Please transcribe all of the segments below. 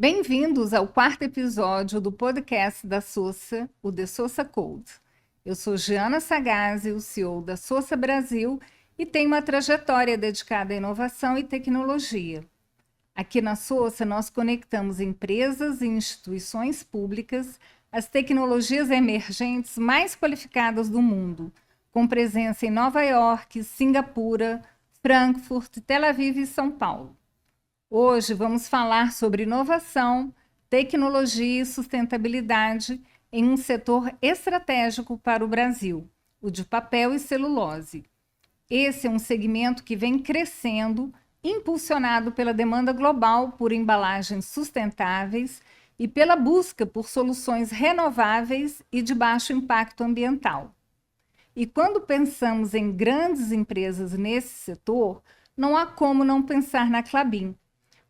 Bem-vindos ao quarto episódio do podcast da Sosa, o The Sosa Code. Eu sou Giana Sagazzi, o CEO da Sosa Brasil, e tenho uma trajetória dedicada à inovação e tecnologia. Aqui na Sosa, nós conectamos empresas e instituições públicas às tecnologias emergentes mais qualificadas do mundo, com presença em Nova York, Singapura, Frankfurt, Tel Aviv e São Paulo. Hoje vamos falar sobre inovação, tecnologia e sustentabilidade em um setor estratégico para o Brasil, o de papel e celulose. Esse é um segmento que vem crescendo, impulsionado pela demanda global por embalagens sustentáveis e pela busca por soluções renováveis e de baixo impacto ambiental. E quando pensamos em grandes empresas nesse setor, não há como não pensar na Klabin.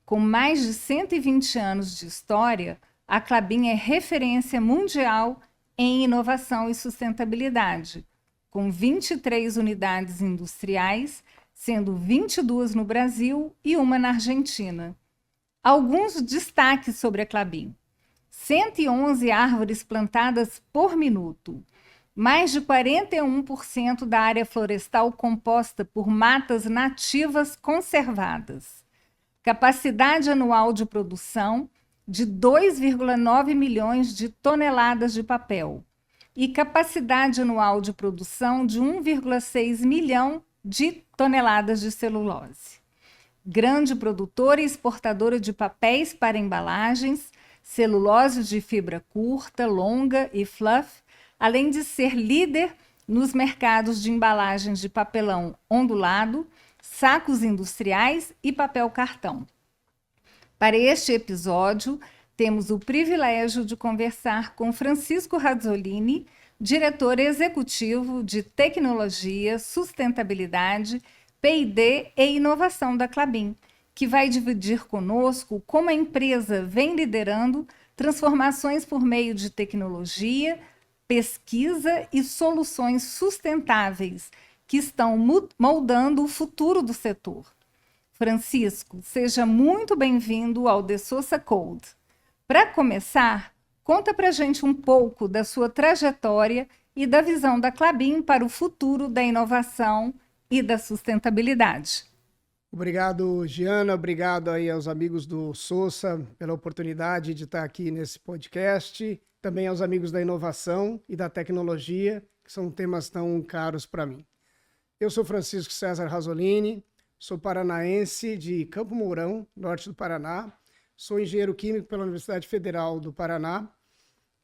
Com mais de 120 anos de história, a Klabin é referência mundial em inovação e sustentabilidade, com 23 unidades industriais, sendo 22 no Brasil e uma na Argentina. Alguns destaques sobre a Klabin: 111 árvores plantadas por minuto, mais de 41% da área florestal composta por matas nativas conservadas, capacidade anual de produção de 2,9 milhões de toneladas de papel e capacidade anual de produção de 1,6 milhão de toneladas de celulose. Grande produtora e exportadora de papéis para embalagens, celulose de fibra curta, longa e fluff, além de ser líder nos mercados de embalagens de papelão ondulado, sacos industriais e papel cartão. Para este episódio, temos o privilégio de conversar com Francisco Razzolini, diretor executivo de Tecnologia, Sustentabilidade, P&D e Inovação da Klabin, que vai dividir conosco como a empresa vem liderando transformações por meio de tecnologia, pesquisa e soluções sustentáveis que estão moldando o futuro do setor. Francisco, seja muito bem-vindo ao The Sosa Code. Para começar, conta para a gente um pouco da sua trajetória e da visão da Klabin para o futuro da inovação e da sustentabilidade. Obrigado, Giana. Obrigado aí aos amigos do Sosa pela oportunidade de estar aqui nesse podcast. Também aos amigos da inovação e da tecnologia, que são temas tão caros para mim. Eu sou Francisco César Razzolini, sou paranaense de Campo Mourão, norte do Paraná. Sou engenheiro químico pela Universidade Federal do Paraná.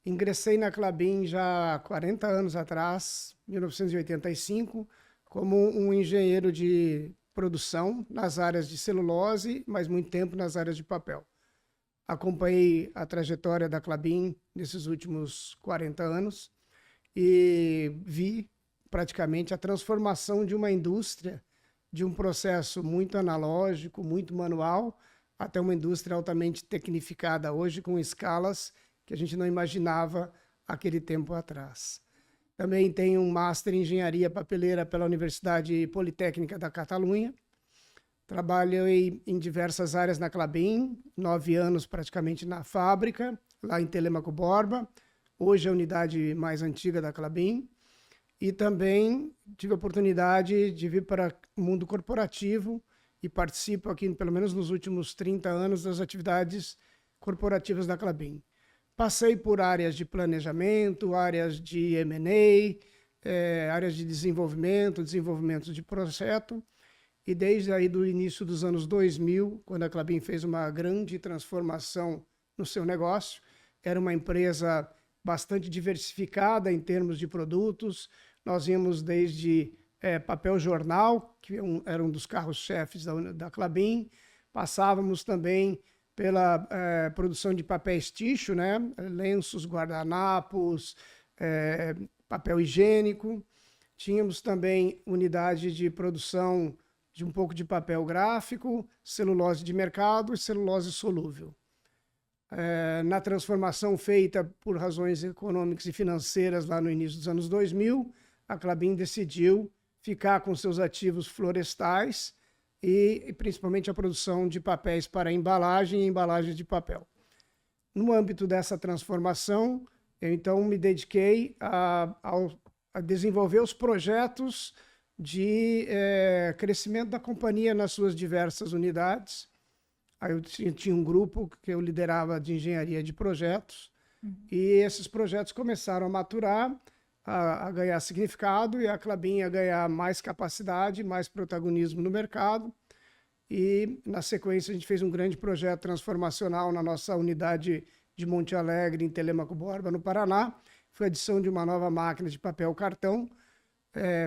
Ingressei na Klabin já há 40 anos atrás, 1985, como um engenheiro de produção nas áreas de celulose, mas muito tempo nas áreas de papel. Acompanhei a trajetória da Klabin nesses últimos 40 anos e vi praticamente a transformação de uma indústria, de um processo muito analógico, muito manual, até uma indústria altamente tecnificada hoje, com escalas que a gente não imaginava aquele tempo atrás. Também tenho um Master em Engenharia Papeleira pela Universidade Politécnica da Catalunha. Trabalhei em diversas áreas na Klabin, 9 anos praticamente na fábrica, lá em Telêmaco Borba, hoje é a unidade mais antiga da Klabin. E também tive a oportunidade de vir para o mundo corporativo e participo aqui, pelo menos nos últimos 30 anos, das atividades corporativas da Klabin. Passei por áreas de planejamento, áreas de M&A, áreas de desenvolvimento de projeto, e desde aí do início dos anos 2000, quando a Klabin fez uma grande transformação no seu negócio, era uma empresa bastante diversificada em termos de produtos. Nós íamos desde papel jornal, que era um dos carros-chefes da Klabin, passávamos também pela produção de papéis tixo, né? Lenços, guardanapos, papel higiênico. Tínhamos também unidade de produção de um pouco de papel gráfico, celulose de mercado e celulose solúvel. Na transformação feita por razões econômicas e financeiras lá no início dos anos 2000, a Klabin decidiu ficar com seus ativos florestais e principalmente a produção de papéis para embalagem e embalagens de papel. no âmbito dessa transformação, eu então me dediquei a desenvolver os projetos de crescimento da companhia nas suas diversas unidades. Aí eu tinha um grupo que eu liderava de engenharia de projetos, e esses projetos começaram a maturar, a ganhar significado, e a Klabin a ganhar mais capacidade, mais protagonismo no mercado. E, na sequência, a gente fez um grande projeto transformacional na nossa unidade de Monte Alegre, em Telêmaco Borba, no Paraná. Foi a adição de uma nova máquina de papel cartão,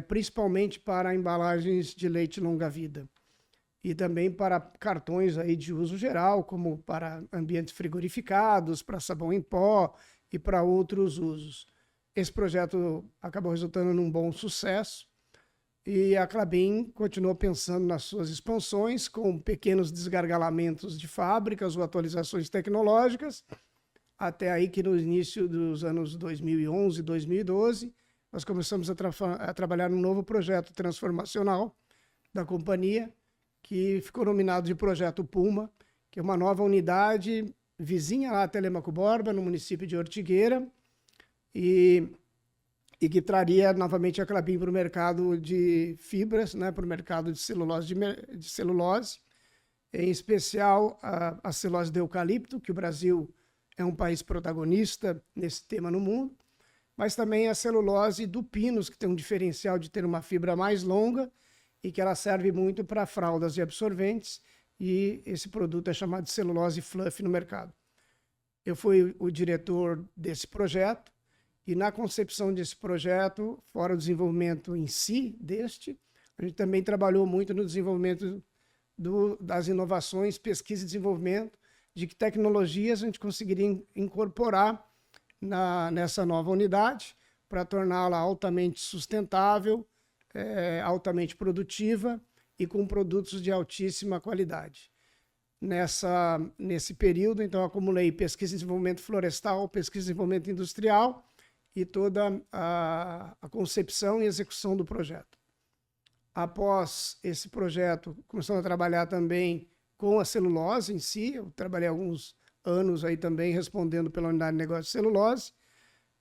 principalmente para embalagens de leite longa-vida. E também para cartões aí de uso geral, como para ambientes frigorificados, para sabão em pó e para outros usos. Esse projeto acabou resultando num bom sucesso, e a Klabin continuou pensando nas suas expansões, com pequenos desgargalamentos de fábricas ou atualizações tecnológicas, até aí que no início dos anos 2011 e 2012, nós começamos a trabalhar num novo projeto transformacional da companhia, que ficou nominado de Projeto Puma, que é uma nova unidade vizinha lá a Telêmaco Borba, no município de Ortigueira, e que traria novamente a Klabin para o mercado de fibras, né, para o mercado de celulose, em especial a celulose de eucalipto, que o Brasil é um país protagonista nesse tema no mundo, mas também a celulose do pinus, que tem um diferencial de ter uma fibra mais longa e que ela serve muito para fraldas e absorventes, e esse produto é chamado de celulose fluff no mercado. Eu fui o diretor desse projeto, e na concepção desse projeto, fora o desenvolvimento em si a gente também trabalhou muito no desenvolvimento das inovações, pesquisa e desenvolvimento, de que tecnologias a gente conseguiria incorporar nessa nova unidade para torná-la altamente sustentável, altamente produtiva e com produtos de altíssima qualidade. Nesse período, então, acumulei pesquisa e desenvolvimento florestal, pesquisa e desenvolvimento industrial e toda a concepção e execução do projeto. Após esse projeto, começamos a trabalhar também com a celulose em si. Eu trabalhei alguns anos aí também respondendo pela unidade de negócio de celulose,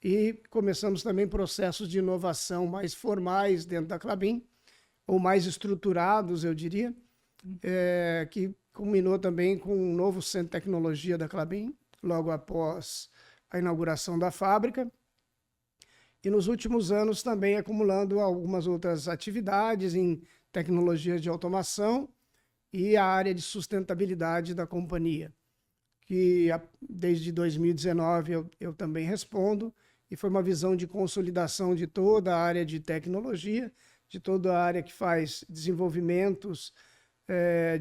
e começamos também processos de inovação mais formais dentro da Klabin, ou mais estruturados, eu diria, que culminou também com um novo centro de tecnologia da Klabin, logo após a inauguração da fábrica. E nos últimos anos também acumulando algumas outras atividades em tecnologias de automação e a área de sustentabilidade da companhia, que desde 2019 eu também respondo, e foi uma visão de consolidação de toda a área de tecnologia, de toda a área que faz desenvolvimentos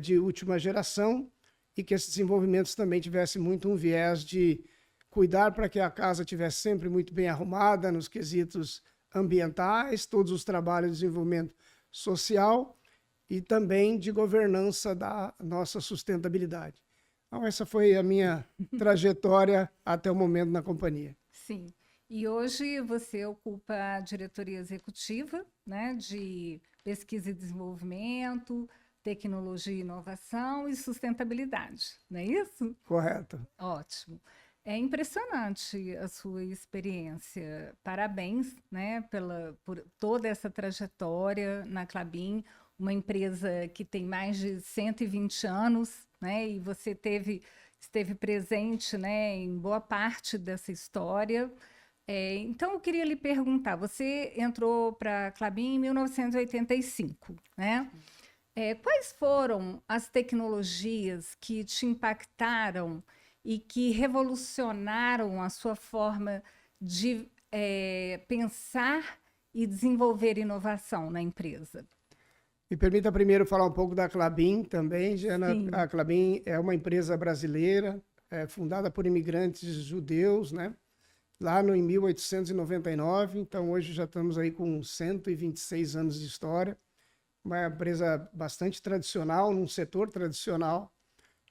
de última geração, e que esses desenvolvimentos também tivessem muito um viés de cuidar para que a casa estivesse sempre muito bem arrumada nos quesitos ambientais, todos os trabalhos de desenvolvimento social e também de governança da nossa sustentabilidade. Então, essa foi a minha trajetória até o momento na companhia. Sim. E hoje você ocupa a diretoria executiva, né, de pesquisa e desenvolvimento, tecnologia e inovação e sustentabilidade, não é isso? Correto. Ótimo. É impressionante a sua experiência. Parabéns, né, por toda essa trajetória na Klabin, uma empresa que tem mais de 120 anos, né, e você esteve presente, né, em boa parte dessa história. Então, eu queria lhe perguntar, você entrou para a Klabin em 1985, né? Quais foram as tecnologias que te impactaram e que revolucionaram a sua forma de pensar e desenvolver inovação na empresa? Me permita primeiro falar um pouco da Klabin também, Jana. Sim. A Klabin é uma empresa brasileira, fundada por imigrantes judeus, né? Lá em 1899, então hoje já estamos aí com 126 anos de história. Uma empresa bastante tradicional, num setor tradicional,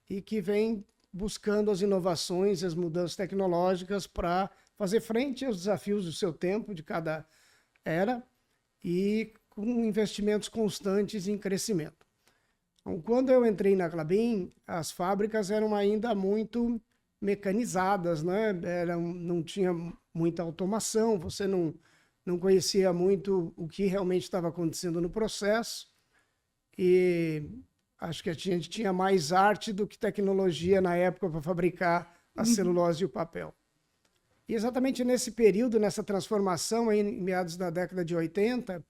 e que vem buscando as inovações e as mudanças tecnológicas para fazer frente aos desafios do seu tempo, de cada era, e com investimentos constantes em crescimento. Então, quando eu entrei na Klabin, as fábricas eram ainda muito mecanizadas, né? Não tinha muita automação, você não conhecia muito o que realmente estava acontecendo no processo. E acho que a gente tinha mais arte do que tecnologia na época para fabricar a celulose e o papel. E exatamente nesse período, nessa transformação, aí, em meados da década de 80,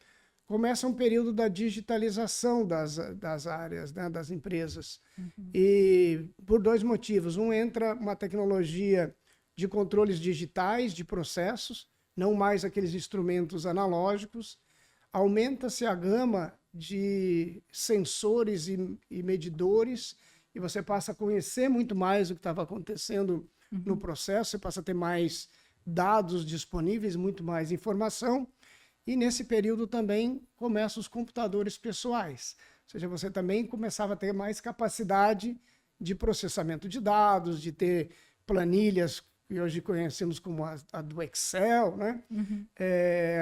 começa um período da digitalização das áreas, né, das empresas. E por dois motivos. Um, entra uma tecnologia de controles digitais de processos, não mais aqueles instrumentos analógicos. Aumenta-se a gama de sensores e medidores, e você passa a conhecer muito mais o que estava acontecendo no processo, você passa a ter mais dados disponíveis, muito mais informação. E nesse período também começam os computadores pessoais, ou seja, você também começava a ter mais capacidade de processamento de dados, de ter planilhas que hoje conhecemos como a do Excel, né?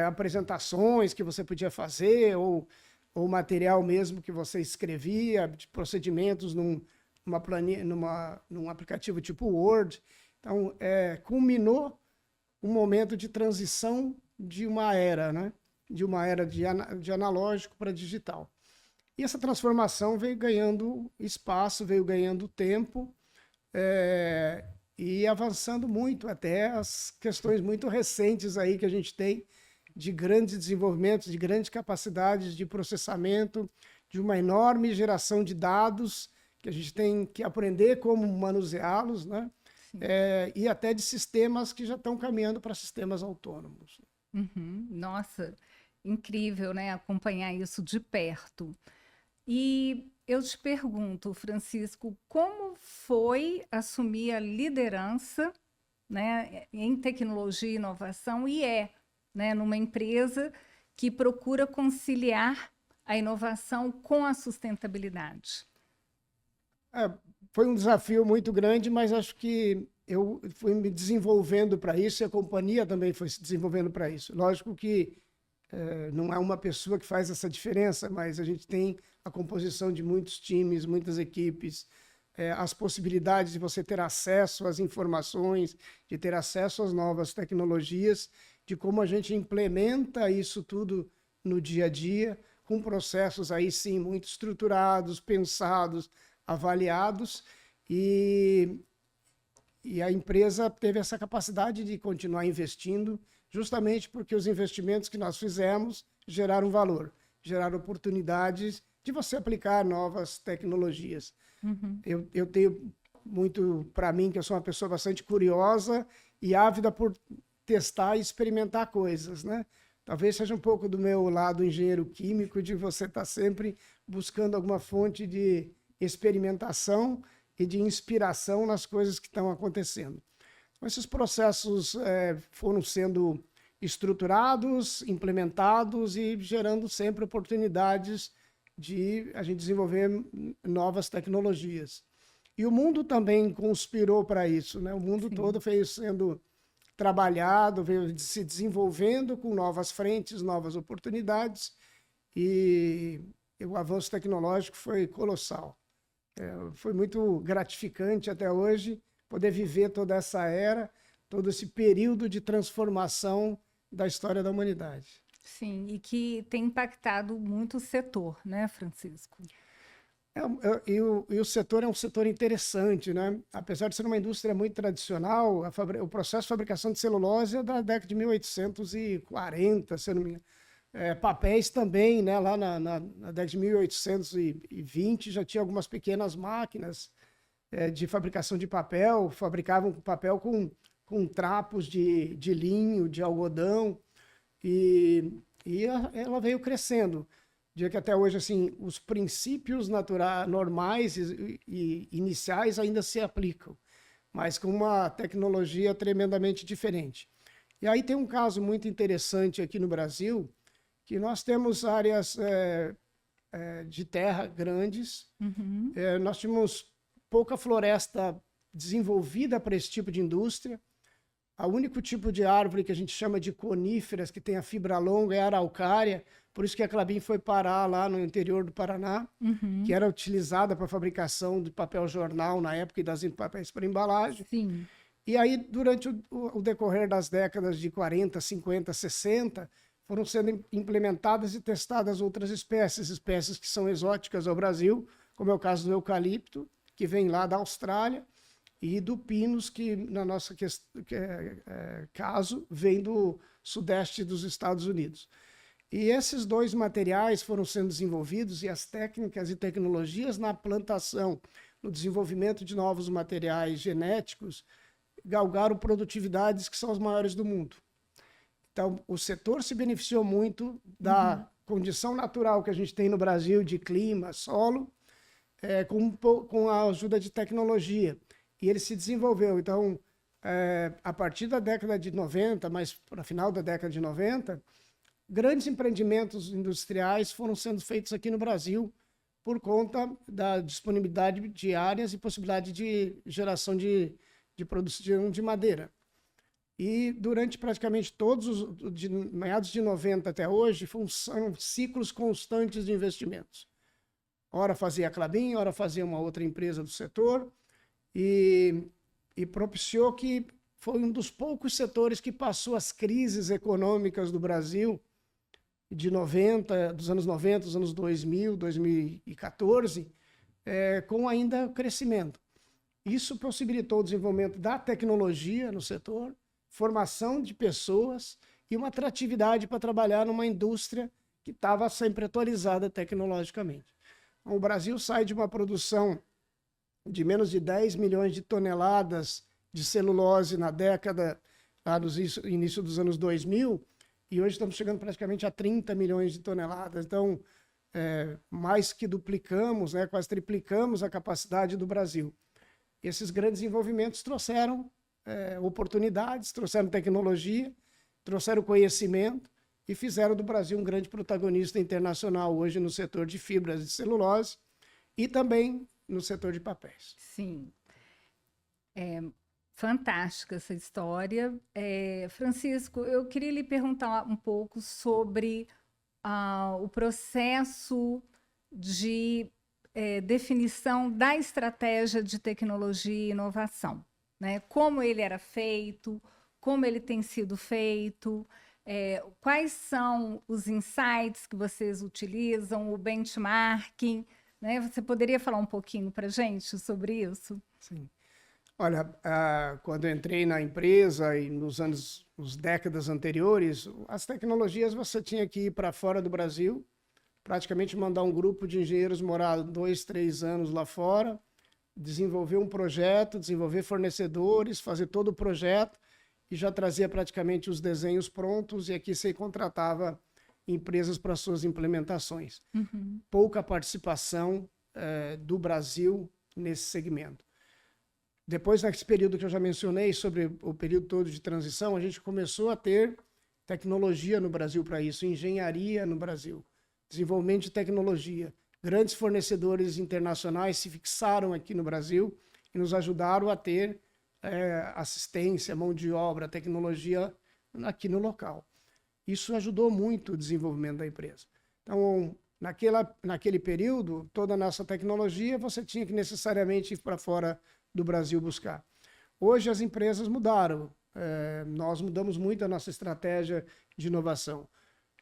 Apresentações que você podia fazer, ou material mesmo que você escrevia, de procedimentos numa planilha, num aplicativo tipo Word. Então, culminou um momento de transição de uma era, né? De uma era de analógico para digital. E essa transformação veio ganhando espaço, veio ganhando tempo, e avançando muito até as questões muito recentes aí que a gente tem de grandes desenvolvimentos, de grandes capacidades de processamento, de uma enorme geração de dados que a gente tem que aprender como manuseá-los, né? E até de sistemas que já estão caminhando para sistemas autônomos. Nossa, incrível, né? Acompanhar isso de perto. E eu te pergunto, Francisco, como foi assumir a liderança, né, em tecnologia e inovação, né, numa empresa que procura conciliar a inovação com a sustentabilidade? Foi um desafio muito grande, mas acho que eu fui me desenvolvendo para isso, e a companhia também foi se desenvolvendo para isso. Lógico que não é uma pessoa que faz essa diferença, mas a gente tem a composição de muitos times, muitas equipes, as possibilidades de você ter acesso às informações, de ter acesso às novas tecnologias, de como a gente implementa isso tudo no dia a dia, com processos aí sim muito estruturados, pensados, avaliados, e a empresa teve essa capacidade de continuar investindo, justamente porque os investimentos que nós fizemos geraram valor, geraram oportunidades de você aplicar novas tecnologias. Eu tenho muito para mim, que eu sou uma pessoa bastante curiosa e ávida por testar e experimentar coisas, né? Talvez seja um pouco do meu lado engenheiro químico, de você estar sempre buscando alguma fonte de experimentação e de inspiração nas coisas que estão acontecendo. Então, esses processos foram sendo estruturados, implementados e gerando sempre oportunidades de a gente desenvolver novas tecnologias. E o mundo também conspirou para isso, né? O mundo todo veio sendo trabalhado, veio se desenvolvendo com novas frentes, novas oportunidades, e o avanço tecnológico foi colossal. Foi muito gratificante até hoje poder viver toda essa era, todo esse período de transformação da história da humanidade. Sim, e que tem impactado muito o setor, né, Francisco? E o setor é um setor interessante, né? Apesar de ser uma indústria muito tradicional, o processo de fabricação de celulose é da década de 1840, se eu não me engano. Papéis também, né? Lá na década de 1820 já tinha algumas pequenas máquinas de fabricação de papel, fabricavam papel com trapos de linho, de algodão, e ela veio crescendo. Dia que até hoje, assim, os princípios normais e iniciais ainda se aplicam, mas com uma tecnologia tremendamente diferente. E aí tem um caso muito interessante aqui no Brasil, que nós temos áreas de terra grandes, nós tínhamos pouca floresta desenvolvida para esse tipo de indústria. O único tipo de árvore que a gente chama de coníferas, que tem a fibra longa, é a araucária, Por isso que a Klabin foi parar lá no interior do Paraná, que era utilizada para fabricação de papel jornal na época e das papéis para embalagem. Sim. E aí, durante o decorrer das décadas de 40, 50, 60, foram sendo implementadas e testadas outras espécies que são exóticas ao Brasil, como é o caso do eucalipto, que vem lá da Austrália, e do pinus, que no nosso caso vem do sudeste dos Estados Unidos. E esses dois materiais foram sendo desenvolvidos, e as técnicas e tecnologias na plantação, no desenvolvimento de novos materiais genéticos, galgaram produtividades que são as maiores do mundo. Então, o setor se beneficiou muito da condição natural que a gente tem no Brasil, de clima, solo, com a ajuda de tecnologia. E ele se desenvolveu. Então, a partir da década de 90, mas para o final da década de 90, grandes empreendimentos industriais foram sendo feitos aqui no Brasil por conta da disponibilidade de áreas e possibilidade de geração de produção de madeira. E durante praticamente de meados de 90 até hoje, são ciclos constantes de investimentos. Ora fazia a Klabin, ora fazia uma outra empresa do setor, e propiciou que foi um dos poucos setores que passou as crises econômicas do Brasil dos anos 90, dos anos 2000, 2014, com ainda crescimento. Isso possibilitou o desenvolvimento da tecnologia no setor, formação de pessoas e uma atratividade para trabalhar numa indústria que estava sempre atualizada tecnologicamente. Então, o Brasil sai de uma produção de menos de 10 milhões de toneladas de celulose na década, lá no início dos anos 2000, e hoje estamos chegando praticamente a 30 milhões de toneladas. Então, mais que duplicamos, quase triplicamos a capacidade do Brasil. Esses grandes envolvimentos trouxeram oportunidades, trouxeram tecnologia, trouxeram conhecimento e fizeram do Brasil um grande protagonista internacional hoje no setor de fibras de celulose e também no setor de papéis. Sim. Fantástica essa história. Francisco, eu queria lhe perguntar um pouco sobre o processo de definição da estratégia de tecnologia e inovação, né? Como ele era feito, como ele tem sido feito, quais são os insights que vocês utilizam, o benchmarking, né? Você poderia falar um pouquinho para a gente sobre isso? Sim. Olha, quando eu entrei na empresa e nas décadas anteriores, as tecnologias você tinha que ir para fora do Brasil, praticamente mandar um grupo de engenheiros morar 2, 3 anos lá fora, desenvolver um projeto, desenvolver fornecedores, fazer todo o projeto e já trazia praticamente os desenhos prontos, e aqui você contratava empresas para suas implementações. Pouca participação do Brasil nesse segmento. Depois, nesse período que eu já mencionei, sobre o período todo de transição, a gente começou a ter tecnologia no Brasil para isso, engenharia no Brasil, desenvolvimento de tecnologia. Grandes fornecedores internacionais se fixaram aqui no Brasil e nos ajudaram a ter assistência, mão de obra, tecnologia aqui no local. Isso ajudou muito o desenvolvimento da empresa. Então, naquele período, toda a nossa tecnologia, você tinha que necessariamente ir para fora do Brasil buscar. Hoje as empresas mudaram, nós mudamos muito a nossa estratégia de inovação.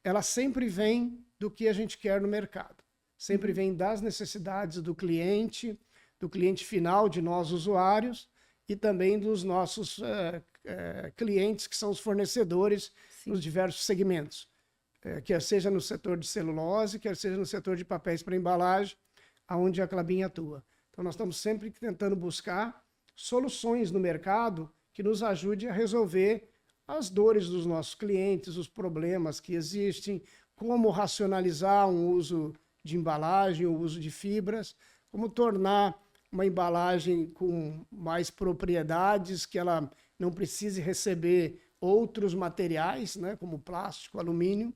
Ela sempre vem do que a gente quer no mercado, sempre vem das necessidades do cliente final, de nós usuários, e também dos nossos clientes, que são os fornecedores nos diversos segmentos, quer seja no setor de celulose, quer seja no setor de papéis para embalagem, onde a Klabin atua. Então, nós estamos sempre tentando buscar soluções no mercado que nos ajude a resolver as dores dos nossos clientes, os problemas que existem, como racionalizar um uso de embalagem, o uso de fibras, como tornar uma embalagem com mais propriedades, que ela não precise receber outros materiais, né, como plástico, alumínio,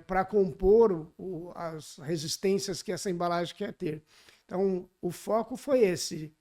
para compor as resistências que essa embalagem quer ter. Então, o foco foi esse,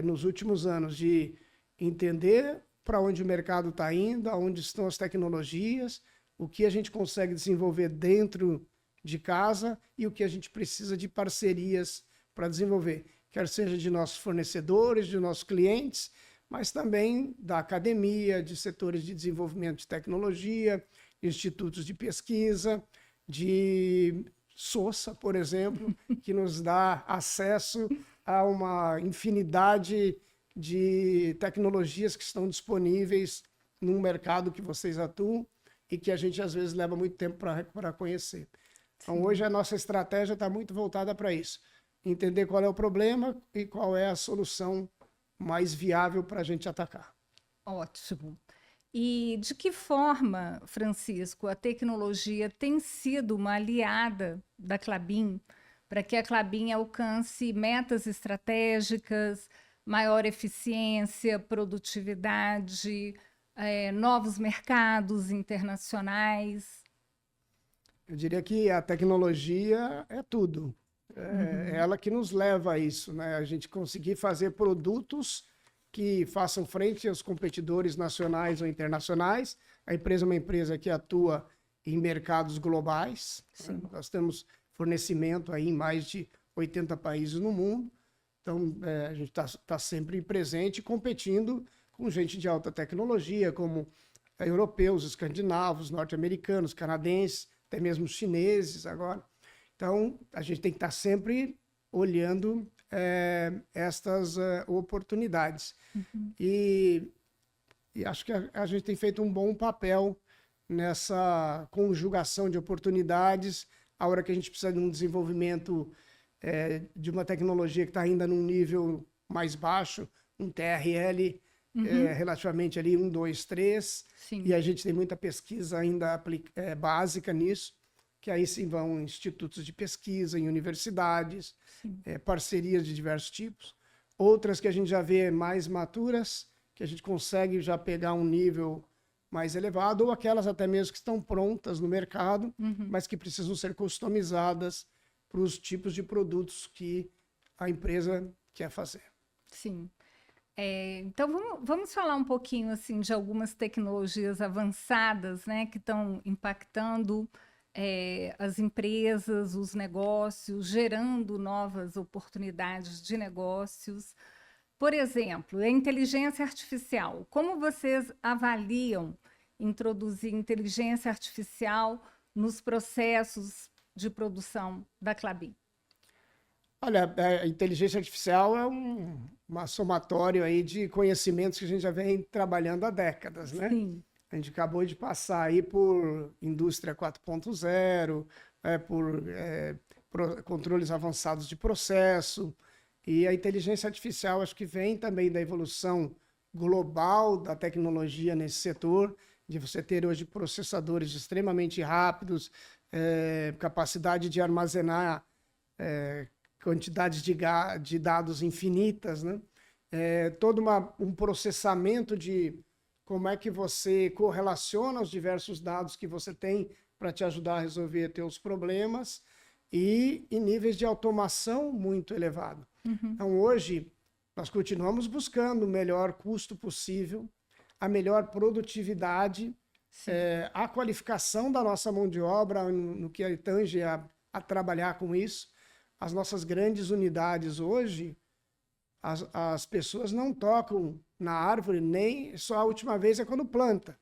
nos últimos anos, de entender para onde o mercado está indo, aonde estão as tecnologias, o que a gente consegue desenvolver dentro de casa e o que a gente precisa de parcerias para desenvolver, quer seja de nossos fornecedores, de nossos clientes, mas também da academia, de setores de desenvolvimento de tecnologia, institutos de pesquisa, de SOSA, por exemplo, que nos dá acesso a uma infinidade de tecnologias que estão disponíveis no mercado que vocês atuam e que a gente às vezes leva muito tempo para conhecer. Então, hoje a nossa estratégia está muito voltada para isso. Entender qual é o problema e qual é a solução mais viável para a gente atacar. Ótimo. E de que forma, Francisco, a tecnologia tem sido uma aliada da Klabin para que a Klabin alcance metas estratégicas, maior eficiência, produtividade, novos mercados internacionais? Eu diria que a tecnologia é tudo. É ela que nos leva a isso, né? A gente conseguir fazer produtos que façam frente aos competidores nacionais ou internacionais. A empresa é uma empresa que atua em mercados globais. Né? Nós temos fornecimento aí em mais de 80 países no mundo. Então, a gente tá sempre presente competindo com gente de alta tecnologia, como europeus, escandinavos, norte-americanos, canadenses, até mesmo chineses agora. Então, a gente tem que estar sempre olhando estas oportunidades. E acho que a gente tem feito um bom papel nessa conjugação de oportunidades, a hora que a gente precisa de um desenvolvimento de uma tecnologia que está ainda num nível mais baixo, um TRL relativamente ali 1, 2, 3, Sim. E a gente tem muita pesquisa ainda básica nisso, que aí sim vão institutos de pesquisa em universidades, parcerias de diversos tipos. Outras que a gente já vê mais maturas, que a gente consegue já pegar um nível mais elevado, ou aquelas até mesmo que estão prontas no mercado, mas que precisam ser customizadas para os tipos de produtos que a empresa quer fazer. Sim. Então, vamos falar um pouquinho assim, de algumas tecnologias avançadas, né, que estão impactando as empresas, os negócios, gerando novas oportunidades de negócios. Por exemplo, a inteligência artificial. Como vocês avaliam introduzir inteligência artificial nos processos de produção da Klabin? Olha, a inteligência artificial é uma somatório aí de conhecimentos que a gente já vem trabalhando há décadas, né? Sim. A gente acabou de passar aí por indústria 4.0, controles avançados de processo, e a inteligência artificial acho que vem também da evolução global da tecnologia nesse setor, de você ter hoje processadores extremamente rápidos, capacidade de armazenar quantidades de dados infinitas, né? Todo um processamento de como é que você correlaciona os diversos dados que você tem para te ajudar a resolver teus problemas e em níveis de automação muito elevado. Então, hoje, nós continuamos buscando o melhor custo possível, a melhor produtividade, a qualificação da nossa mão de obra no que tange a trabalhar com isso. As nossas grandes unidades hoje, as pessoas não tocam na árvore, nem só a última vez é quando planta.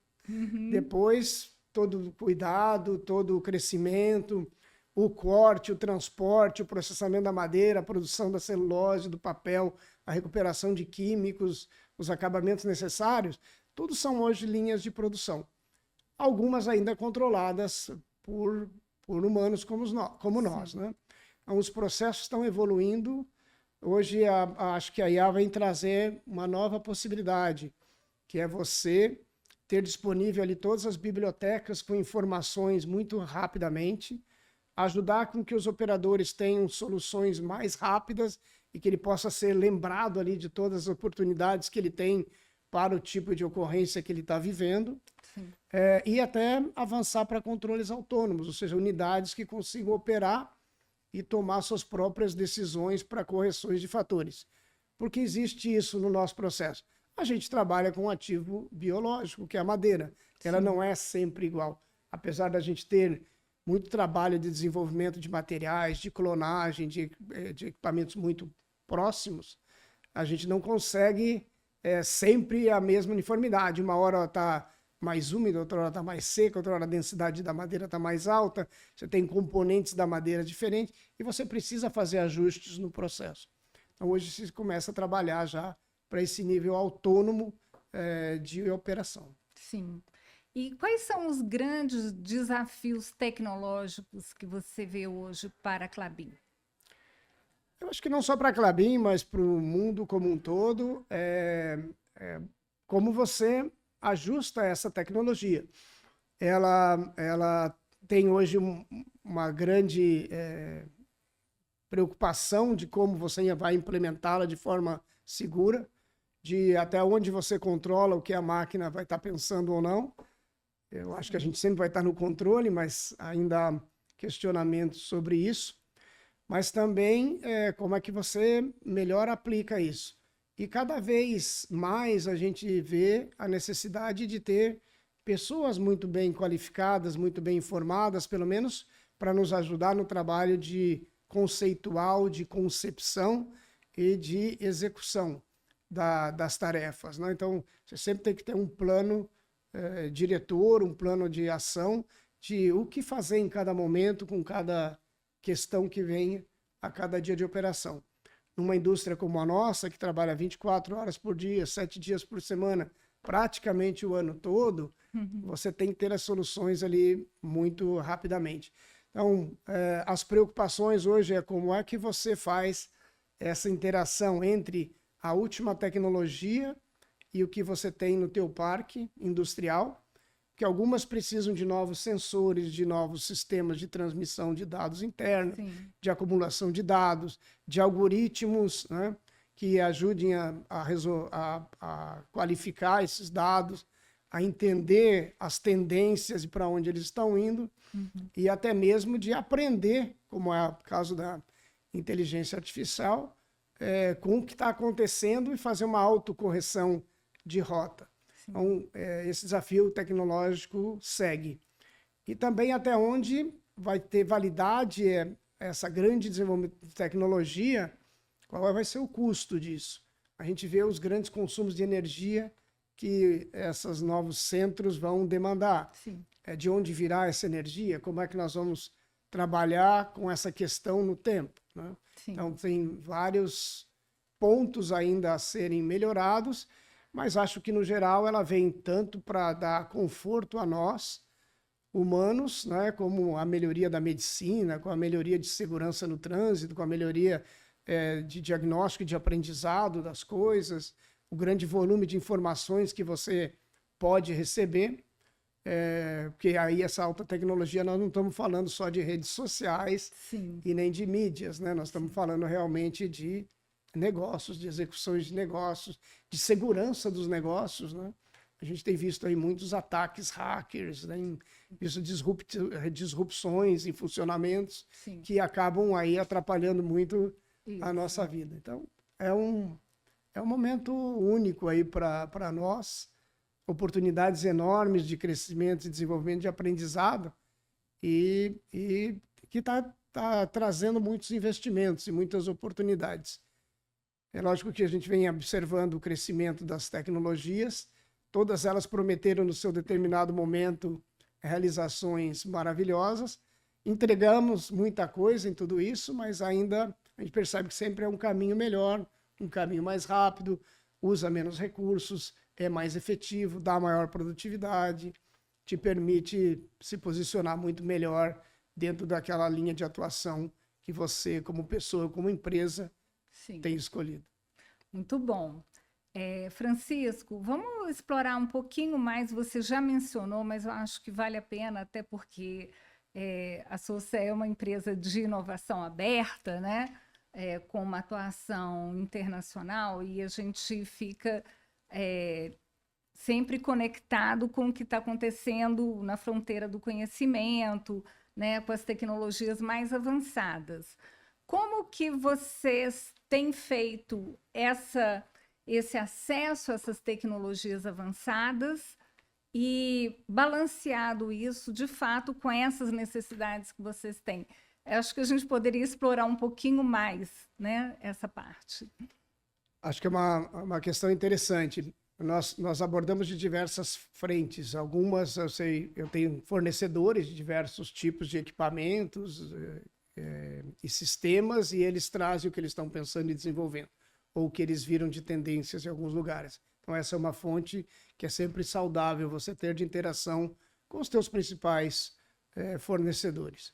Depois, todo o cuidado, todo o crescimento, o corte, o transporte, o processamento da madeira, a produção da celulose, do papel, a recuperação de químicos, os acabamentos necessários, tudo são hoje linhas de produção. Algumas ainda controladas por humanos como nós, né? Então, os processos estão evoluindo. Hoje, acho que a IA vem trazer uma nova possibilidade, que é você ter disponível ali todas as bibliotecas com informações muito rapidamente, ajudar com que os operadores tenham soluções mais rápidas e que ele possa ser lembrado ali de todas as oportunidades que ele tem para o tipo de ocorrência que ele está vivendo. E até avançar para controles autônomos, ou seja, unidades que consigam operar e tomar suas próprias decisões para correções de fatores. Porque existe isso no nosso processo. A gente trabalha com um ativo biológico, que é a madeira. Ela não é sempre igual. apesar da gente ter muito trabalho de desenvolvimento de materiais, de clonagem, de equipamentos muito próximos, a gente não consegue sempre a mesma uniformidade. Uma hora está mais úmida, outra hora está mais seca, outra hora a densidade da madeira está mais alta, você tem componentes da madeira diferentes e você precisa fazer ajustes no processo. Então, hoje se começa a trabalhar já para esse nível autônomo de operação. Sim. E quais são os grandes desafios tecnológicos que você vê hoje para a Klabin? Eu acho que não só para a Klabin, mas para o mundo como um todo, como você ajusta essa tecnologia. Ela tem hoje uma grande preocupação de como você vai implementá-la de forma segura, de até onde você controla o que a máquina vai estar pensando ou não. Eu acho que a gente sempre vai estar no controle, mas ainda há questionamentos sobre isso. Mas também como é que você melhor aplica isso. E cada vez mais a gente vê a necessidade de ter pessoas muito bem qualificadas, muito bem informadas, pelo menos para nos ajudar no trabalho de conceitual, de concepção e de execução das tarefas, né? Então, você sempre tem que ter um plano diretor, um plano de ação de o que fazer em cada momento, com cada questão que vem a cada dia de operação. Numa indústria como a nossa, que trabalha 24 horas por dia, 7 dias por semana, praticamente o ano todo, você tem que ter as soluções ali muito rapidamente. Então, as preocupações hoje é como é que você faz essa interação entre a última tecnologia e o que você tem no teu parque industrial, que algumas precisam de novos sensores, de novos sistemas de transmissão de dados internos, sim, de acumulação de dados, de algoritmos, né, que ajudem a qualificar esses dados, a entender as tendências e para onde eles estão indo, e até mesmo de aprender, como é o caso da inteligência artificial, com o que está acontecendo e fazer uma autocorreção de rota. Então, esse desafio tecnológico segue. E também até onde vai ter validade essa grande desenvolvimento de tecnologia, qual vai ser o custo disso? A gente vê os grandes consumos de energia que esses novos centros vão demandar. Sim. De onde virá essa energia? Como é que nós vamos trabalhar com essa questão no tempo, né? Então, tem vários pontos ainda a serem melhorados, mas acho que, no geral, ela vem tanto para dar conforto a nós, humanos, né, como a melhoria da medicina, com a melhoria de segurança no trânsito, com a melhoria de diagnóstico e de aprendizado das coisas, o grande volume de informações que você pode receber, porque aí essa alta tecnologia nós não estamos falando só de redes sociais, sim, e nem de mídias, né? Nós estamos falando realmente de negócios, de execuções de negócios, de segurança dos negócios, né? A gente tem visto aí muitos ataques hackers, né? Isso disrupções em funcionamentos, sim, que acabam aí atrapalhando muito a nossa vida. Então, é um momento único aí para nós, oportunidades enormes de crescimento e desenvolvimento, de aprendizado, e que tá trazendo muitos investimentos e muitas oportunidades. É lógico que a gente vem observando o crescimento das tecnologias, todas elas prometeram no seu determinado momento realizações maravilhosas, entregamos muita coisa em tudo isso, mas ainda a gente percebe que sempre é um caminho melhor, um caminho mais rápido, usa menos recursos, é mais efetivo, dá maior produtividade, te permite se posicionar muito melhor dentro daquela linha de atuação que você, como pessoa, como empresa, sim, tem escolhido. Muito bom. Francisco, vamos explorar um pouquinho mais, você já mencionou, mas eu acho que vale a pena, até porque a Sousa é uma empresa de inovação aberta, né? Com uma atuação internacional, e a gente fica sempre conectado com o que está acontecendo na fronteira do conhecimento, né? Com as tecnologias mais avançadas. Como que vocês têm feito esse acesso a essas tecnologias avançadas e balanceado isso, de fato, com essas necessidades que vocês têm. Eu acho que a gente poderia explorar um pouquinho mais, né, essa parte. Acho que é uma questão interessante. Nós abordamos de diversas frentes. Algumas, eu tenho fornecedores de diversos tipos de equipamentos e sistemas, e eles trazem o que eles estão pensando e desenvolvendo, ou o que eles viram de tendências em alguns lugares. Então, essa é uma fonte que é sempre saudável você ter de interação com os teus principais fornecedores.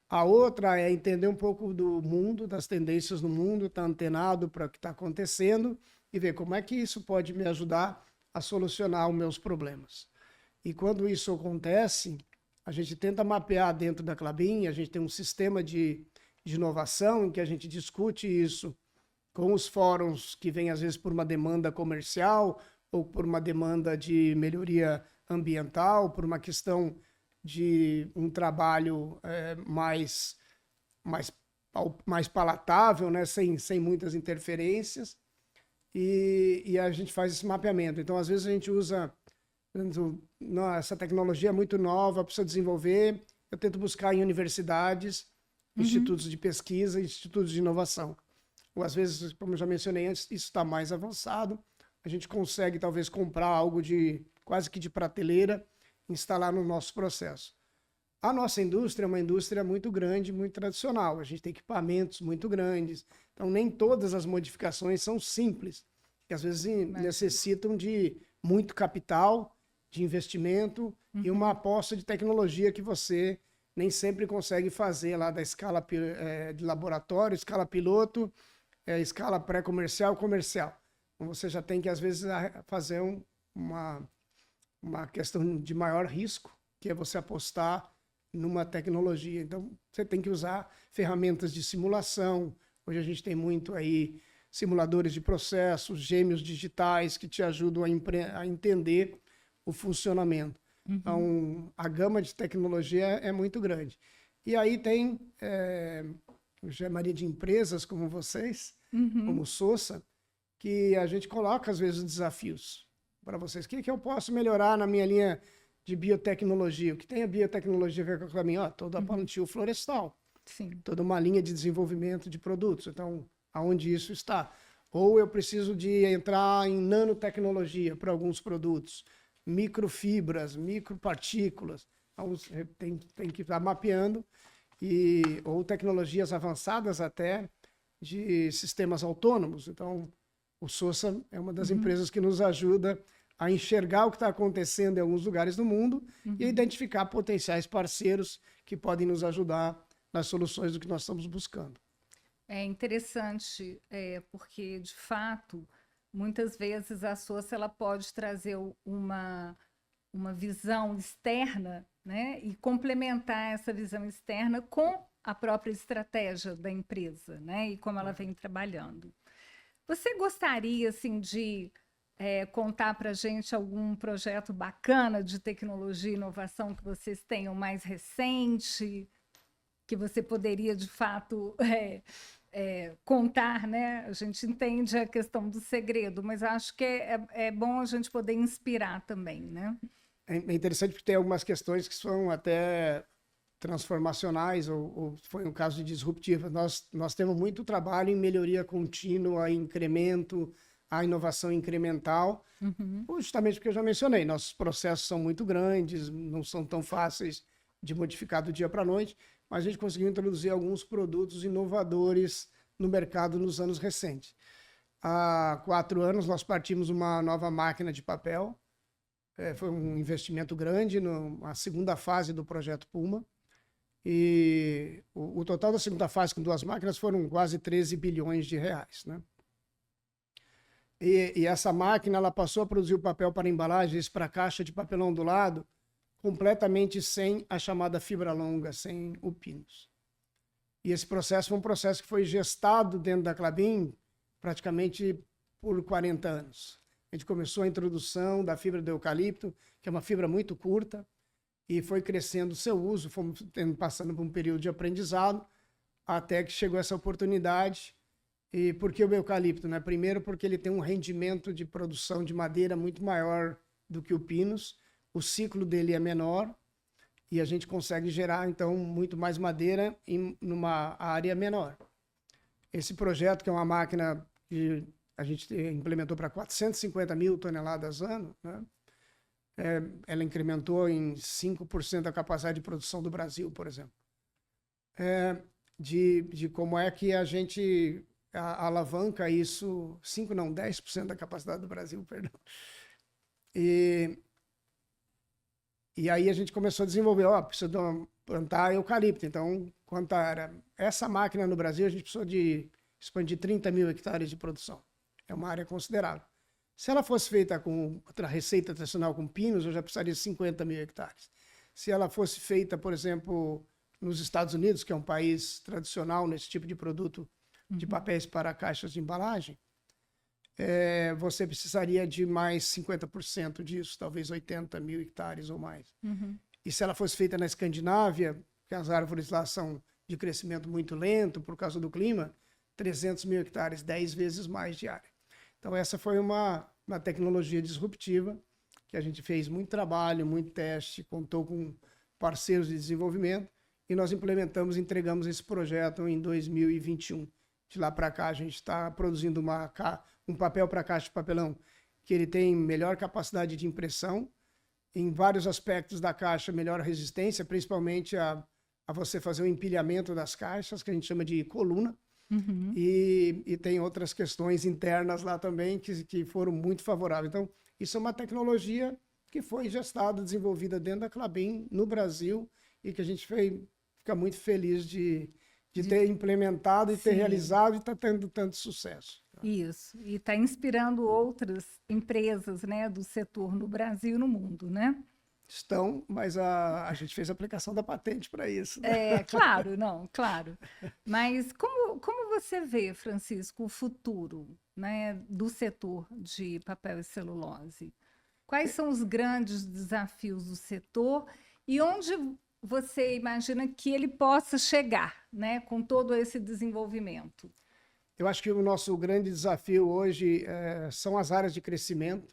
A outra é entender um pouco do mundo, das tendências no mundo, estar antenado para o que está acontecendo e ver como é que isso pode me ajudar a solucionar os meus problemas. E quando isso acontece, a gente tenta mapear dentro da Klabin, a gente tem um sistema de inovação em que a gente discute isso com os fóruns que vêm às vezes por uma demanda comercial ou por uma demanda de melhoria ambiental, por uma questão de um trabalho mais palatável, né? sem muitas interferências, e a gente faz esse mapeamento. Então, às vezes, a gente usa essa tecnologia é muito nova, precisa desenvolver, eu tento buscar em universidades, institutos de pesquisa, institutos de inovação. Ou, às vezes, como eu já mencionei antes, isso está mais avançado, a gente consegue, talvez, comprar algo quase que de prateleira, instalar no nosso processo. A nossa indústria é uma indústria muito grande, muito tradicional. A gente tem equipamentos muito grandes. Então, nem todas as modificações são simples. E, às vezes, necessitam de muito capital, de investimento e uma aposta de tecnologia que você nem sempre consegue fazer lá da escala de laboratório, escala piloto, escala pré-comercial, comercial. Então, você já tem que, às vezes, fazer uma questão de maior risco, que é você apostar numa tecnologia. Então, você tem que usar ferramentas de simulação. Hoje a gente tem muito aí simuladores de processos, gêmeos digitais que te ajudam a entender o funcionamento. Então, a gama de tecnologia é muito grande. E aí tem, eu chamaria de empresas como vocês, como Sosa, que a gente coloca, às vezes, desafios para vocês. O que eu posso melhorar na minha linha de biotecnologia? O que tem a biotecnologia a ver com a minha? Toda a plantio florestal. Sim. Toda uma linha de desenvolvimento de produtos. Então, aonde isso está? Ou eu preciso de entrar em nanotecnologia para alguns produtos, microfibras, micropartículas. Então, tem que estar mapeando, ou tecnologias avançadas até de sistemas autônomos. Então, o Sosa é uma das empresas que nos ajuda a enxergar o que está acontecendo em alguns lugares do mundo e identificar potenciais parceiros que podem nos ajudar nas soluções do que nós estamos buscando. É interessante, porque, de fato, muitas vezes a Sosa ela pode trazer uma visão externa, né, e complementar essa visão externa com a própria estratégia da empresa, né, e como ela vem trabalhando. Você gostaria, assim, de contar para a gente algum projeto bacana de tecnologia e inovação que vocês tenham mais recente, que você poderia, de fato, contar, né? A gente entende a questão do segredo, mas acho que é bom a gente poder inspirar também, né? É interessante porque tem algumas questões que são até transformacionais ou foi um caso de disruptiva. Nós temos muito trabalho em melhoria contínua, incremento, a inovação incremental, justamente porque eu já mencionei, nossos processos são muito grandes, não são tão fáceis de modificar do dia para a noite, mas a gente conseguiu introduzir alguns produtos inovadores no mercado nos anos recentes. Há 4 anos nós partimos uma nova máquina de papel, foi um investimento grande na segunda fase do projeto Puma, e o total da segunda fase com 2 máquinas foram quase 13 bilhões de reais, né? E essa máquina ela passou a produzir o papel para embalagens, para caixa de papelão ondulado, completamente sem a chamada fibra longa, sem o pinus. E esse processo foi um processo que foi gestado dentro da Klabin praticamente por 40 anos. A gente começou a introdução da fibra do eucalipto, que é uma fibra muito curta, e foi crescendo o seu uso, fomos passando por um período de aprendizado, até que chegou essa oportunidade. E por que o eucalipto, né? Primeiro porque ele tem um rendimento de produção de madeira muito maior do que o pinus, o ciclo dele é menor e a gente consegue gerar, então, muito mais madeira em numa área menor. Esse projeto, que é uma máquina que a gente implementou para 450 mil toneladas ano, né? Ela incrementou em 5% a capacidade de produção do Brasil, por exemplo. De como é que a gente alavanca isso, 5 não, 10% da capacidade do Brasil, perdão. E aí a gente começou a desenvolver, precisa plantar eucalipto. Então, quanto era essa máquina no Brasil, a gente precisou de expandir 30 mil hectares de produção. É uma área considerável. Se ela fosse feita com outra receita tradicional com pinos, eu já precisaria de 50 mil hectares. Se ela fosse feita, por exemplo, nos Estados Unidos, que é um país tradicional nesse tipo de produto de papéis para caixas de embalagem, você precisaria de mais 50% disso, talvez 80 mil hectares ou mais. E se ela fosse feita na Escandinávia, que as árvores lá são de crescimento muito lento por causa do clima, 300 mil hectares, 10 vezes mais de área. Então, essa foi uma tecnologia disruptiva que a gente fez muito trabalho, muito teste, contou com parceiros de desenvolvimento e nós implementamos e entregamos esse projeto em 2021. De lá para cá, a gente está produzindo um papel para caixa de papelão que ele tem melhor capacidade de impressão, em vários aspectos da caixa, melhor resistência, principalmente a você fazer o empilhamento das caixas, que a gente chama de coluna. E tem outras questões internas lá também que foram muito favoráveis. Então, isso é uma tecnologia que foi gestada, desenvolvida dentro da Klabin, no Brasil, e que a gente fica muito feliz de ter implementado e ter realizado e está tendo tanto sucesso. Isso, e está inspirando outras empresas, né, do setor no Brasil e no mundo, né? Estão, mas a gente fez a aplicação da patente para isso. Né? Claro, não, claro. Mas como você vê, Francisco, o futuro, né, do setor de papel e celulose? Quais são os grandes desafios do setor e onde você imagina que ele possa chegar, né, com todo esse desenvolvimento? Eu acho que o nosso grande desafio hoje são as áreas de crescimento,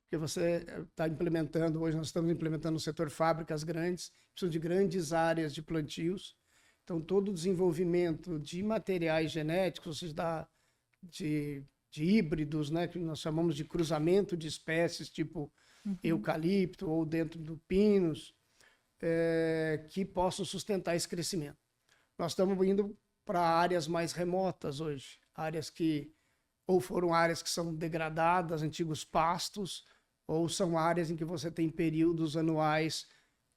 que você está implementando, hoje nós estamos implementando no setor fábricas grandes, precisam de grandes áreas de plantios. Então, todo o desenvolvimento de materiais genéticos, ou seja, de híbridos, né, que nós chamamos de cruzamento de espécies, tipo eucalipto ou dentro do pinos, que possam sustentar esse crescimento. Nós estamos indo para áreas mais remotas hoje, áreas que ou foram áreas que são degradadas, antigos pastos, ou são áreas em que você tem períodos anuais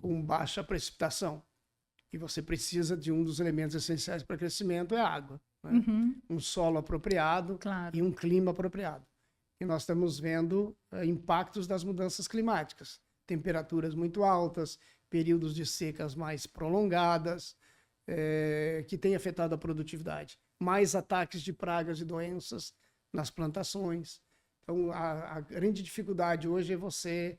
com baixa precipitação. E você precisa de um dos elementos essenciais para crescimento, é a água. Né? Um solo apropriado e um clima apropriado. E nós estamos vendo impactos das mudanças climáticas. Temperaturas muito altas, períodos de secas mais prolongadas, que têm afetado a produtividade. Mais ataques de pragas e doenças nas plantações. Então, a grande dificuldade hoje é você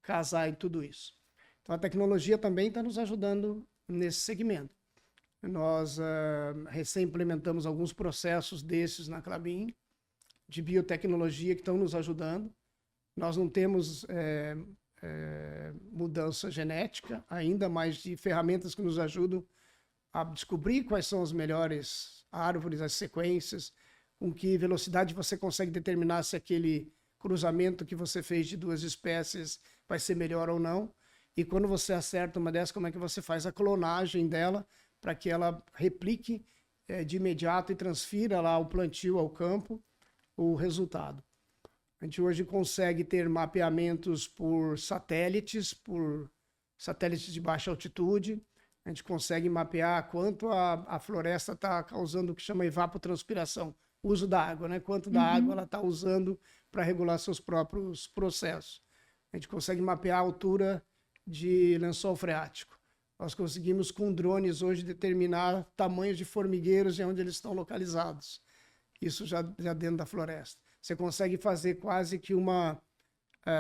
casar em tudo isso. Então, a tecnologia também está nos ajudando nesse segmento. Nós recém-implementamos alguns processos desses na Klabin, de biotecnologia, que estão nos ajudando. Nós não temos mudança genética ainda, mas de ferramentas que nos ajudam a descobrir quais são as melhores árvores, as sequências, com que velocidade você consegue determinar se aquele cruzamento que você fez de duas espécies vai ser melhor ou não. E quando você acerta uma dessas, como é que você faz a clonagem dela para que ela replique de imediato e transfira lá ao plantio, ao campo, o resultado. A gente hoje consegue ter mapeamentos por satélites de baixa altitude. A gente consegue mapear quanto a floresta está causando o que chama evapotranspiração, uso da água, né? Quanto da água ela está usando para regular seus próprios processos. A gente consegue mapear a altura de lençol freático. Nós conseguimos, com drones, hoje, determinar tamanhos de formigueiros e onde eles estão localizados. Isso já dentro da floresta. Você consegue fazer quase que uma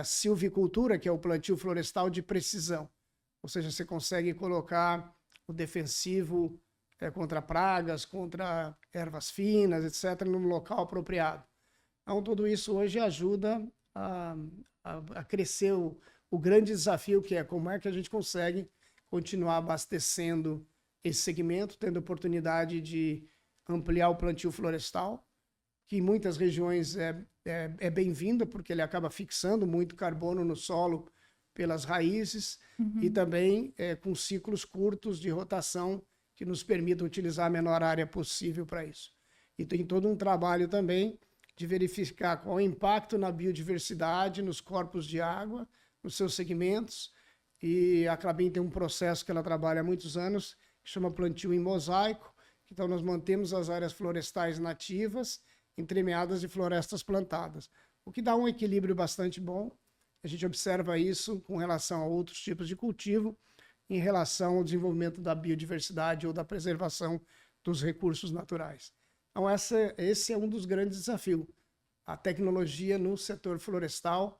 silvicultura, que é o plantio florestal de precisão. Ou seja, você consegue colocar o defensivo contra pragas, contra ervas finas, etc., no local apropriado. Então, tudo isso hoje ajuda a crescer o grande desafio que é como é que a gente consegue continuar abastecendo esse segmento, tendo oportunidade de ampliar o plantio florestal, que em muitas regiões é bem-vinda, porque ele acaba fixando muito carbono no solo pelas raízes, e também com ciclos curtos de rotação que nos permitam utilizar a menor área possível para isso. E tem todo um trabalho também de verificar qual é o impacto na biodiversidade, nos corpos de água, nos seus segmentos, e a Klabin tem um processo que ela trabalha há muitos anos, que chama plantio em mosaico. Então nós mantemos as áreas florestais nativas entremeadas de florestas plantadas, o que dá um equilíbrio bastante bom. A gente observa isso com relação a outros tipos de cultivo, em relação ao desenvolvimento da biodiversidade ou da preservação dos recursos naturais. Então esse é um dos grandes desafios. A tecnologia no setor florestal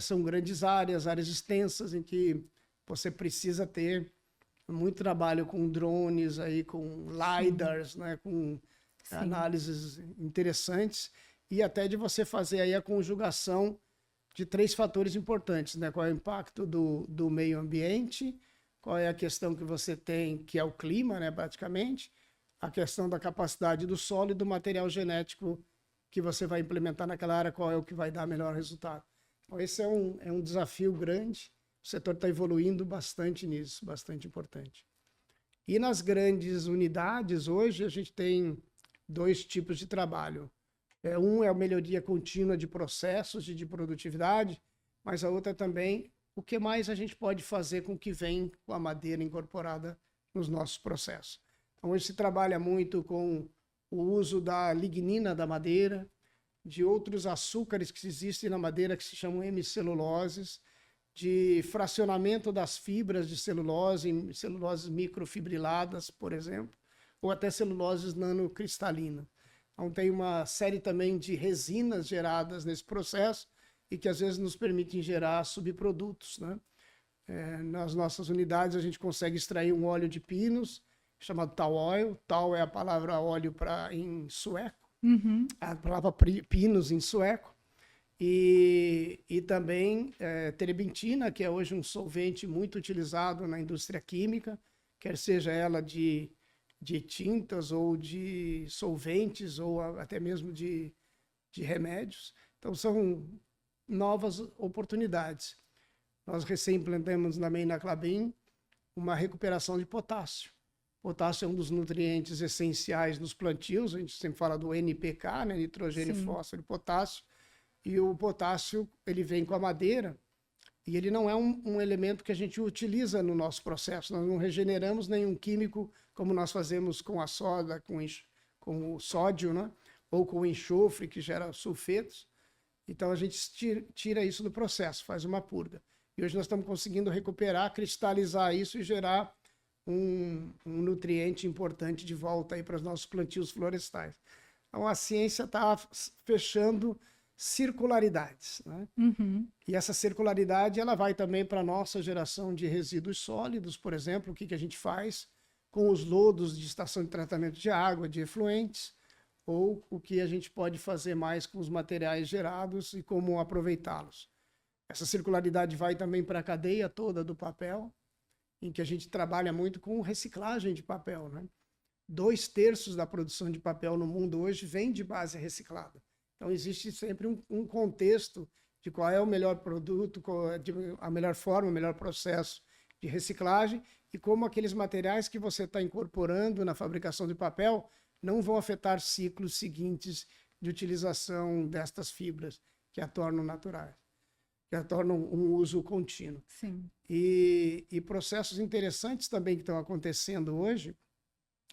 são grandes áreas extensas em que você precisa ter muito trabalho com drones, aí, com LiDARs, né, com análises interessantes, e até de você fazer aí a conjugação de 3 fatores importantes, né? Qual é o impacto do meio ambiente, qual é a questão que você tem, que é o clima, né, praticamente, a questão da capacidade do solo e do material genético que você vai implementar naquela área, qual é o que vai dar melhor resultado. Então, esse é um desafio grande, o setor está evoluindo bastante nisso, bastante importante. E nas grandes unidades, hoje, a gente tem 2 tipos de trabalho. Um é a melhoria contínua de processos e de produtividade, mas a outra também, o que mais a gente pode fazer com o que vem com a madeira incorporada nos nossos processos. Então, hoje se trabalha muito com o uso da lignina da madeira, de outros açúcares que existem na madeira que se chamam hemiceluloses, de fracionamento das fibras de celulose em celuloses microfibriladas, por exemplo, ou até celuloses nanocristalinas. Então tem uma série também de resinas geradas nesse processo e que às vezes nos permitem gerar subprodutos, né? Nas nossas unidades a gente consegue extrair um óleo de pinos chamado tall oil. Tall é a palavra óleo em sueco. A palavra pinos em sueco, e também terebintina, que é hoje um solvente muito utilizado na indústria química, quer seja ela de tintas ou de solventes ou até mesmo de remédios. Então são novas oportunidades. Nós recém-implantamos também na Klabin uma recuperação de potássio. Potássio é um dos nutrientes essenciais nos plantios, a gente sempre fala do NPK, né? Nitrogênio, fósforo e potássio, e o potássio ele vem com a madeira, e ele não é um elemento que a gente utiliza no nosso processo, nós não regeneramos nenhum químico como nós fazemos com a soda, com o sódio, né? Ou com o enxofre, que gera sulfetos. Então a gente tira isso do processo, faz uma purga. E hoje nós estamos conseguindo recuperar, cristalizar isso e gerar um nutriente importante de volta aí para os nossos plantios florestais. Então a ciência está fechando circularidades, né? E essa circularidade ela vai também para a nossa geração de resíduos sólidos, por exemplo, o que a gente faz com os lodos de estação de tratamento de água, de efluentes, ou o que a gente pode fazer mais com os materiais gerados e como aproveitá-los. Essa circularidade vai também para a cadeia toda do papel, em que a gente trabalha muito com reciclagem de papel, né? 2/3 da produção de papel no mundo hoje vem de base reciclada. Então existe sempre um contexto de qual é o melhor produto, a melhor forma, o melhor processo de reciclagem e como aqueles materiais que você está incorporando na fabricação de papel não vão afetar ciclos seguintes de utilização destas fibras que a tornam naturais, que a tornam um uso contínuo. Sim. E processos interessantes também que estão acontecendo hoje,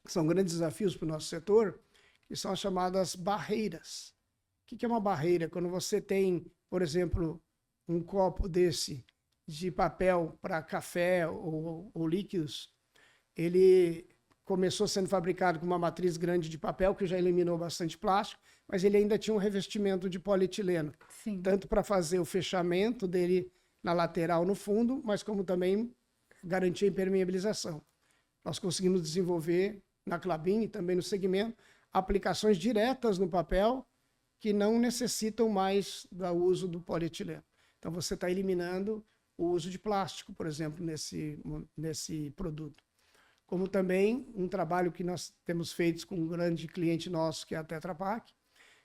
que são grandes desafios para o nosso setor, que são as chamadas barreiras. O que é uma barreira? Quando você tem, por exemplo, um copo desse de papel para café ou líquidos, ele começou sendo fabricado com uma matriz grande de papel, que já eliminou bastante plástico, mas ele ainda tinha um revestimento de polietileno. Sim. Tanto para fazer o fechamento dele na lateral, no fundo, mas como também garantir a impermeabilização. Nós conseguimos desenvolver na Klabin e também no segmento aplicações diretas no papel que não necessitam mais do uso do polietileno. Então você está eliminando o uso de plástico, por exemplo, nesse produto. Como também um trabalho que nós temos feito com um grande cliente nosso, que é a Tetra Pak,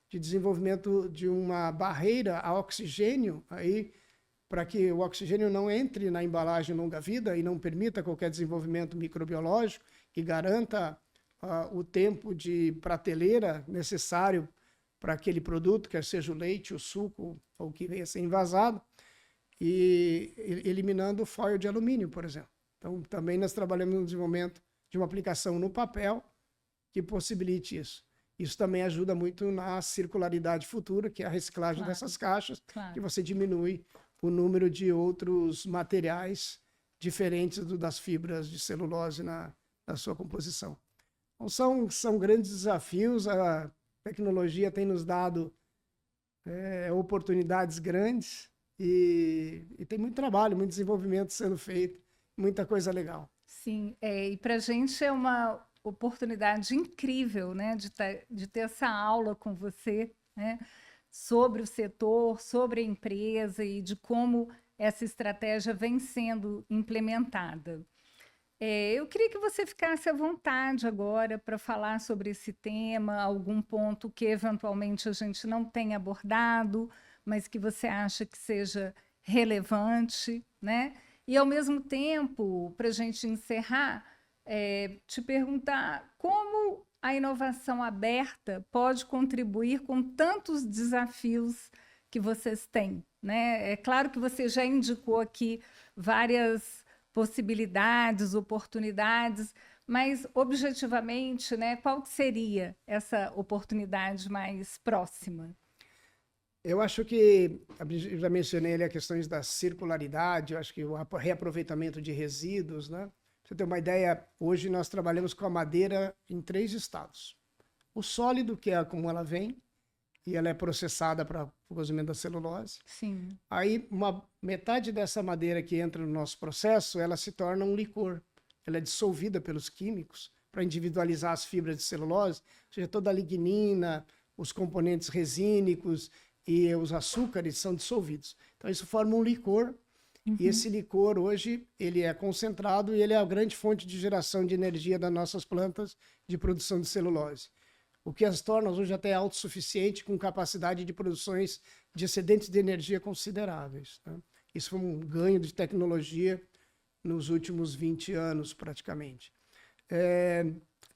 de desenvolvimento de uma barreira a oxigênio, aí, para que o oxigênio não entre na embalagem longa-vida e não permita qualquer desenvolvimento microbiológico e garanta o tempo de prateleira necessário para aquele produto, quer seja o leite, o suco ou o que venha a ser envasado, e eliminando o foil de alumínio, por exemplo. Então, também nós trabalhamos no desenvolvimento de uma aplicação no papel que possibilite isso. Isso também ajuda muito na circularidade futura, que é a reciclagem dessas caixas, que você diminui o número de outros materiais diferentes das fibras de celulose na sua composição. Então, são grandes desafios, a tecnologia tem nos dado oportunidades grandes e tem muito trabalho, muito desenvolvimento sendo feito, muita coisa legal. Sim, e para a gente é uma oportunidade incrível, né, de ter essa aula com você, né, sobre o setor, sobre a empresa e de como essa estratégia vem sendo implementada. Eu queria que você ficasse à vontade agora para falar sobre esse tema, algum ponto que eventualmente a gente não tenha abordado, mas que você acha que seja relevante, né? E, ao mesmo tempo, para a gente encerrar, te perguntar como a inovação aberta pode contribuir com tantos desafios que vocês têm, né? É claro que você já indicou aqui várias possibilidades, oportunidades, mas objetivamente, né, qual que seria essa oportunidade mais próxima? Eu acho que, eu já mencionei ali as questões da circularidade, eu acho que o reaproveitamento de resíduos, né? Pra você ter uma ideia, hoje nós trabalhamos com a madeira em 3 estados. O sólido, que é como ela vem, e ela é processada para o cozimento da celulose. Sim. Aí, metade dessa madeira que entra no nosso processo, ela se torna um licor. Ela é dissolvida pelos químicos para individualizar as fibras de celulose, ou seja, toda a lignina, os componentes resínicos e os açúcares são dissolvidos. Então, isso forma um licor. E esse licor, hoje, ele é concentrado e ele é a grande fonte de geração de energia das nossas plantas de produção de celulose. O que as torna hoje até autossuficiente, com capacidade de produções de excedentes de energia consideráveis, né? Isso foi um ganho de tecnologia nos últimos 20 anos, praticamente.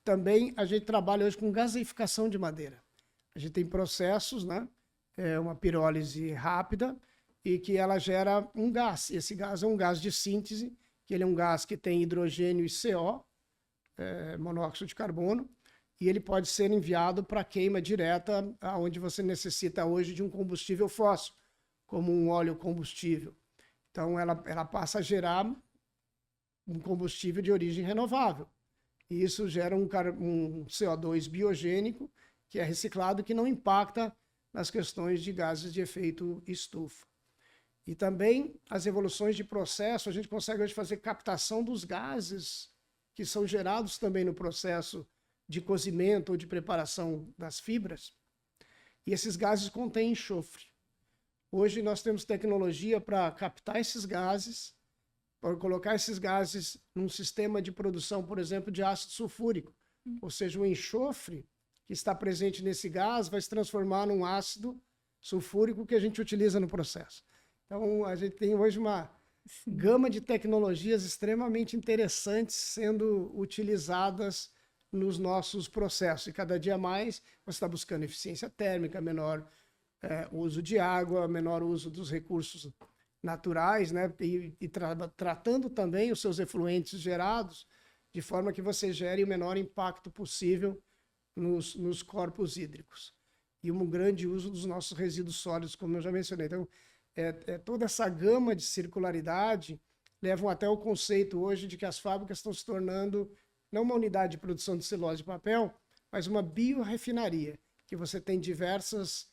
Também a gente trabalha hoje com gaseificação de madeira. A gente tem processos, né? Uma pirólise rápida, e que ela gera um gás. Esse gás é um gás de síntese, que ele é um gás que tem hidrogênio e CO, monóxido de carbono, e ele pode ser enviado para queima direta, onde você necessita hoje de um combustível fóssil, como um óleo combustível. Então, ela passa a gerar um combustível de origem renovável. E isso gera um CO2 biogênico, que é reciclado, que não impacta nas questões de gases de efeito estufa. E também as evoluções de processo, a gente consegue hoje fazer captação dos gases que são gerados também no processo de cozimento ou de preparação das fibras, e esses gases contêm enxofre. Hoje nós temos tecnologia para captar esses gases, para colocar esses gases num sistema de produção, por exemplo, de ácido sulfúrico, ou seja, o enxofre que está presente nesse gás vai se transformar num ácido sulfúrico que a gente utiliza no processo. Então, a gente tem hoje uma gama de tecnologias extremamente interessantes sendo utilizadas nos nossos processos. E cada dia mais você está buscando eficiência térmica, menor uso de água, menor uso dos recursos naturais, né? E tratando também os seus efluentes gerados de forma que você gere o menor impacto possível nos corpos hídricos. E um grande uso dos nossos resíduos sólidos, como eu já mencionei. Então, toda essa gama de circularidade levam até o conceito hoje de que as fábricas estão se tornando não uma unidade de produção de celulose de papel, mas uma biorefinaria, que você tem diversos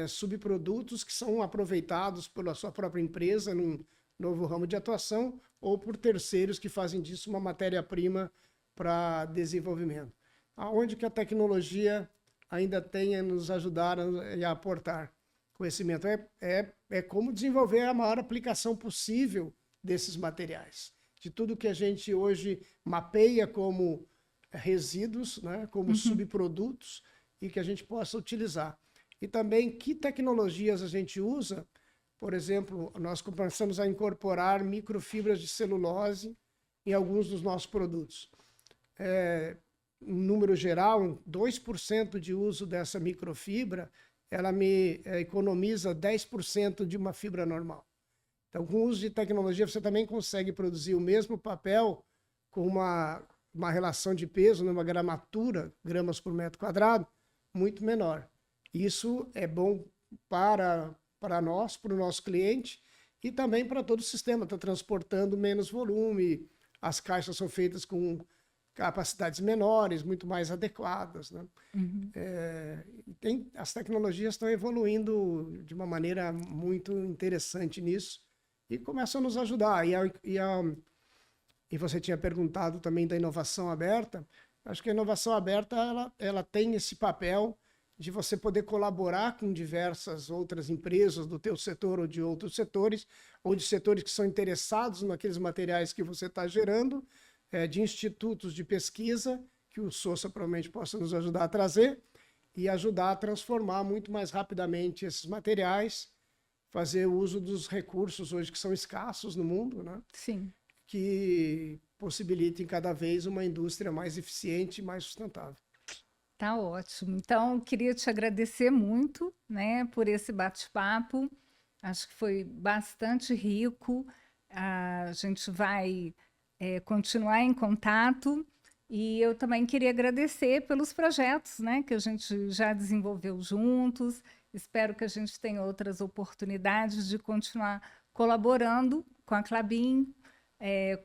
subprodutos que são aproveitados pela sua própria empresa num novo ramo de atuação ou por terceiros que fazem disso uma matéria-prima para desenvolvimento. Aonde que a tecnologia ainda tem a nos ajudar a aportar conhecimento? É como desenvolver a maior aplicação possível desses materiais, de tudo que a gente hoje mapeia como resíduos, né, como subprodutos, e que a gente possa utilizar. E também que tecnologias a gente usa. Por exemplo, nós começamos a incorporar microfibras de celulose em alguns dos nossos produtos. Em número geral, 2% de uso dessa microfibra, ela me economiza 10% de uma fibra normal. Então, com o uso de tecnologia, você também consegue produzir o mesmo papel com uma relação de peso, numa gramatura, gramas por metro quadrado, muito menor. Isso é bom para nós, para o nosso cliente, e também para todo o sistema. Está transportando menos volume, as caixas são feitas com capacidades menores, muito mais adequadas, né? As tecnologias estão evoluindo de uma maneira muito interessante nisso e começam a nos ajudar. E você tinha perguntado também da inovação aberta. Acho que a inovação aberta ela tem esse papel de você poder colaborar com diversas outras empresas do teu setor ou de outros setores, ou de setores que são interessados naqueles materiais que você está gerando, de institutos de pesquisa, que o Sosa provavelmente possa nos ajudar a trazer, e ajudar a transformar muito mais rapidamente esses materiais, fazer uso dos recursos hoje que são escassos no mundo, né? Sim. Que possibilitem cada vez uma indústria mais eficiente e mais sustentável. Tá ótimo. Então, queria te agradecer muito, né, por esse bate-papo. Acho que foi bastante rico. A gente vai continuar em contato. E eu também queria agradecer pelos projetos, né, que a gente já desenvolveu juntos. Espero que a gente tenha outras oportunidades de continuar colaborando com a Klabin,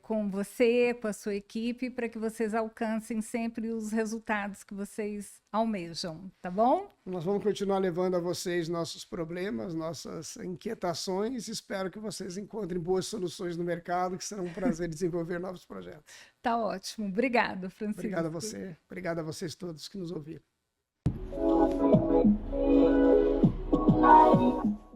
com você, com a sua equipe, para que vocês alcancem sempre os resultados que vocês almejam, tá bom? Nós vamos continuar levando a vocês nossos problemas, nossas inquietações. Espero que vocês encontrem boas soluções no mercado, que será um prazer desenvolver novos projetos. Tá ótimo. Obrigada, Francisco. Obrigado a você. Obrigado a vocês todos que nos ouviram.